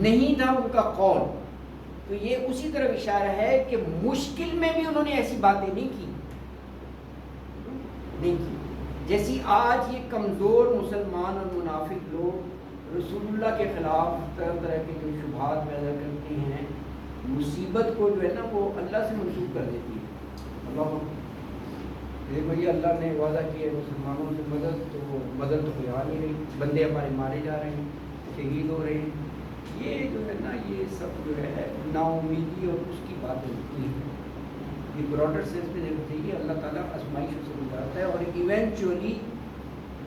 نہیں تھا ان کا قول. تو یہ اسی طرف اشارہ ہے کہ مشکل میں بھی انہوں نے ایسی باتیں نہیں کی جیسی آج یہ کمزور مسلمان اور منافق لوگ رسول اللہ کے خلاف طرح طرح کے جو شبہات پیدا کرتے ہیں. مصیبت کو جو ہے نا وہ اللہ سے منسوخ کر دیتی ہے. اللہ بھائی اللہ نے وعدہ کیا ہے مسلمانوں سے مدد, تو مدد تو کوئی آ نہیں رہی, بندے ہمارے مارے جا رہے ہیں, شہید ہو رہے ہیں. یہ جو ہے نا یہ سب جو ہے نا امیدی اور اس کی باتیں ہوتی ہیں. یہ براڈر سینس میں دیکھنا چاہیے. اللہ تعالیٰ آزمائشوں سے گزارتا ہے اور ایونچولی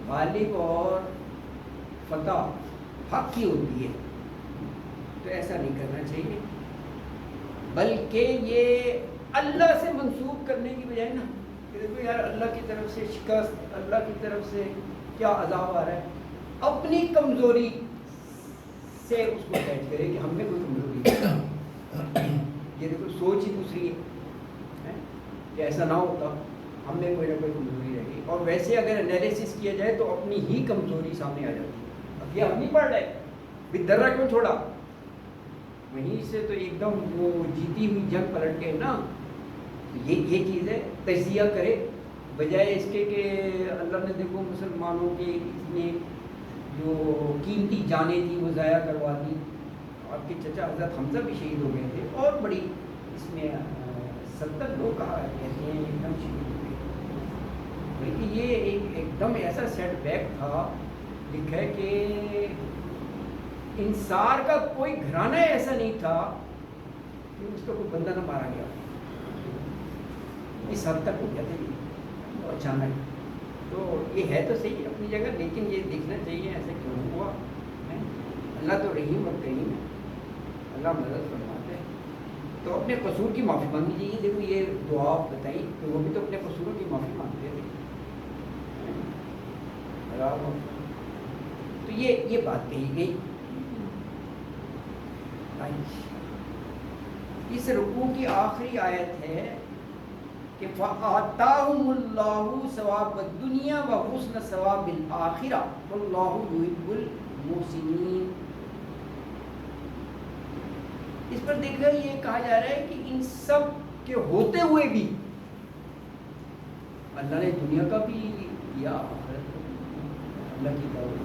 غالب اور فتح حق کی ہوتی ہے. تو ایسا نہیں کرنا چاہیے, بلکہ یہ اللہ سے منسوخ کرنے کی بجائے نا کہ دیکھو یار اللہ کی طرف سے شکست, اللہ کی طرف سے کیا عذاب آ رہا ہے, اپنی کمزوری سے اس کو جج کرے کہ ہم میں کوئی کمزوری ہے. یہ دیکھو سوچ ہی دوسری ہے کہ ایسا نہ ہوتا, ہم میں کوئی نہ کوئی کمزوری رہے گی. اور ویسے اگر انالیسس کیا جائے تو اپنی ہی کمزوری سامنے آ جاتی ہے. اب یہ ہم نہیں پڑھ رہے بدرہ کیوں چھوڑا, وہیں سے تو ایک دم وہ جیتی ہوئی جنگ پلٹ گئے نا. یہ چیز ہے, تجزیہ کرے بجائے اس کے کہ اللہ نے دیکھو مسلمانوں کے اتنے جو قیمتی جانیں تھیں وہ ضائع کروا دی. آپ کے چچا حضرت حمزہ بھی شہید ہو گئے تھے, اور بڑی اس میں 70 لوگ کہا کہتے ہیں ایک دم شہید ہو گئے. بلکہ یہ ایک دم ایسا سیٹ بیک تھا. لکھا ہے کہ انصار کا کوئی گھرانہ ایسا نہیں تھا کہ اس کا کوئی بندہ نہ مارا گیا. اس حد تک ہو گیا تھا اچانک. تو یہ ہے تو صحیح اپنی جگہ, لیکن یہ دیکھنا چاہیے ایسا کیوں ہوا. اللہ تو رحیم اور کریم ہے, اللہ مدد فرماتا ہے. تو اپنے قصور کی معافی مانگنی چاہیے. دیکھو یہ دعا بتائی کہ وہ بھی تو اپنے قصوروں کی معافی مانگتے تھے. تو یہ بات کہی گئی. اس رکوع کی آخری آیت ہے کہ فَآتَاهُمُ اللَّهُ ثَوَابَ الدُّنْيَا وَحُسْنَ ثَوَابِ الْآخِرَةِ وَاللَّهُ يُحِبُّ الْمُحْسِنِينَ. اس پر دیکھا یہ کہا جا رہا ہے کہ ان سب کے ہوتے ہوئے بھی اللہ نے دنیا کا بھی یا آخرت کا بھی. اللہ کی دعوت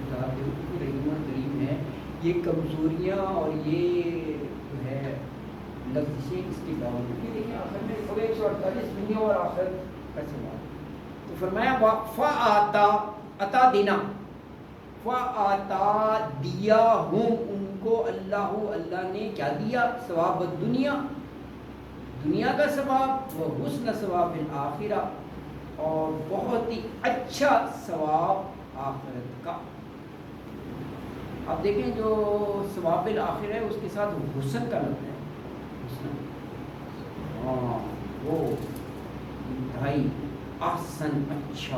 رحیم اور کریم ہے. یہ کمزوریاں اور یہ جو ہے لفظیں اس کے باوجود بھی دیکھیں آخر میں 148 دنیا اور آخرت کا سوال. تو فرمایا فَآتَا عطا دینا, فَآتَا دیا ہوں ان کو اللہ نے کیا دیا, ثواب الدنیا دنیا کا ثواب, وہ حسن ثواب الآخرہ اور بہت ہی اچھا ثواب آخرت کا. آپ دیکھیں جو ثواب الآخرہ ہے اس کے ساتھ حسن کا لفظ ہے. وہ انتہائی احسن اچھا.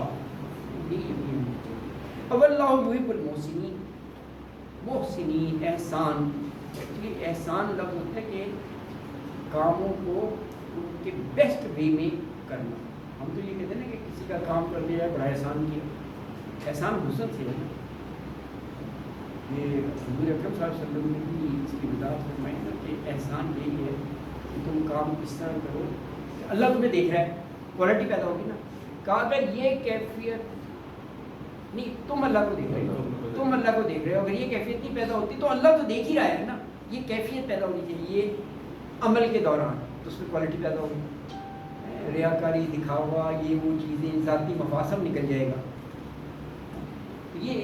اب اللہ یحب المحسنین, محسنین احسان. ایکچولی احسان لفظ ہوتا ہے کہ کاموں کو ان کے بیسٹ وے میں کرنا. ہم تو یہ کہتے ہیں نا کہ کسی کا کام کر دیا بڑا احسان کیا. احسان حسن سے ہے. یہ حضور اکرم صلی اللہ علیہ وسلم نے بھی اس کی وضاحت فرمائی نا کہ احسان یہی ہے کہ تم کام کس طرح کرو کہ اللہ تمہیں دیکھ رہا ہے, کوالٹی پیدا ہوگی نا. کہا اگر یہ کیفیت نہیں, تم اللہ کو دیکھ رہے ہو, تم اللہ کو دیکھ رہے ہو, اگر یہ کیفیت نہیں پیدا ہوتی تو اللہ تو دیکھ ہی رہا ہے نا. یہ کیفیت پیدا ہونی چاہیے عمل کے دوران, تو اس میں کوالٹی پیدا ہوگی. ریاکاری, دکھاوا, یہ وہ چیزیں, ذاتی مفاد سب نکل جائے گا. یہ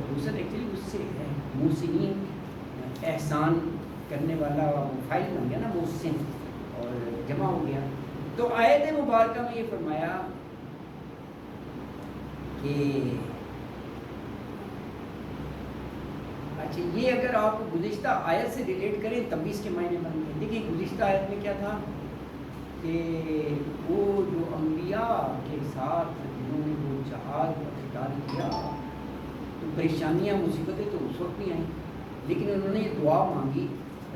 حسن ایکچولی اس سے ہے. محسنین احسان کرنے والا فائل بن گیا نا, محسن اور جمع ہو گیا. تو آیت مبارکہ میں یہ فرمایا کہ اچھا یہ اگر آپ گزشتہ آیت سے ریلیٹ کریں تب بھی اس کے معنی بن گئے. دیکھیے گزشتہ آیت میں کیا تھا کہ وہ جو انبیاء کے ساتھ جنہوں نے وہ جہاد کا قتال کیا تو پریشانیاں مصیبتیں تو اس وقت نہیں آئیں, لیکن انہوں نے یہ دعا مانگی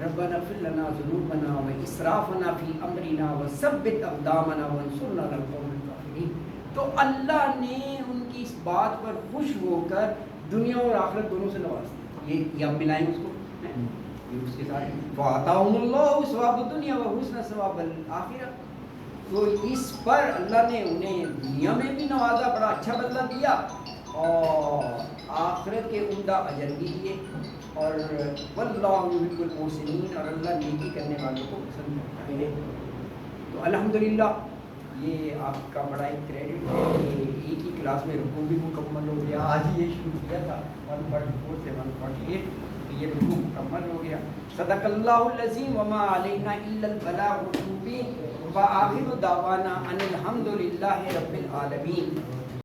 ربنا اغفر لنا ذنوبنا واسرافنا فی امرنا وثبت اقدامنا وانصرنا علی القوم الکافرین. تو اللہ نے ان کی اس بات پر خوش ہو کر دنیا اور آخرت دونوں سے نواز دیا. یہ آپ ملائیں اس کو یہ اس کے ساتھ فَآتَاهُمُ اللَّهُ ثواب الدنیا وحسن ثواب الآخرہ. تو اس پر اللہ نے انہیں دنیا میں بھی نوازا، بڑا اچھا بدلہ دیا، اور آخرت کے عمدہ اجر بھی دیے. اور واللہ یحب المحسنین، اور اللہ نیکی کرنے والوں کو پسند کرتا ہے. تو الحمدللہ یہ آپ کا بڑا ایک کریڈٹ ہے کہ ایک ہی کلاس میں رکوع بھی مکمل ہو گیا. آج ہی یہ شروع کیا تھا 144 سے 148، تو یہ رکوع مکمل ہو گیا. صدق اللہ العظیم وما علینا الا البلاغ المبین وآخر دعوانا ان الحمد للہ رب العالمین.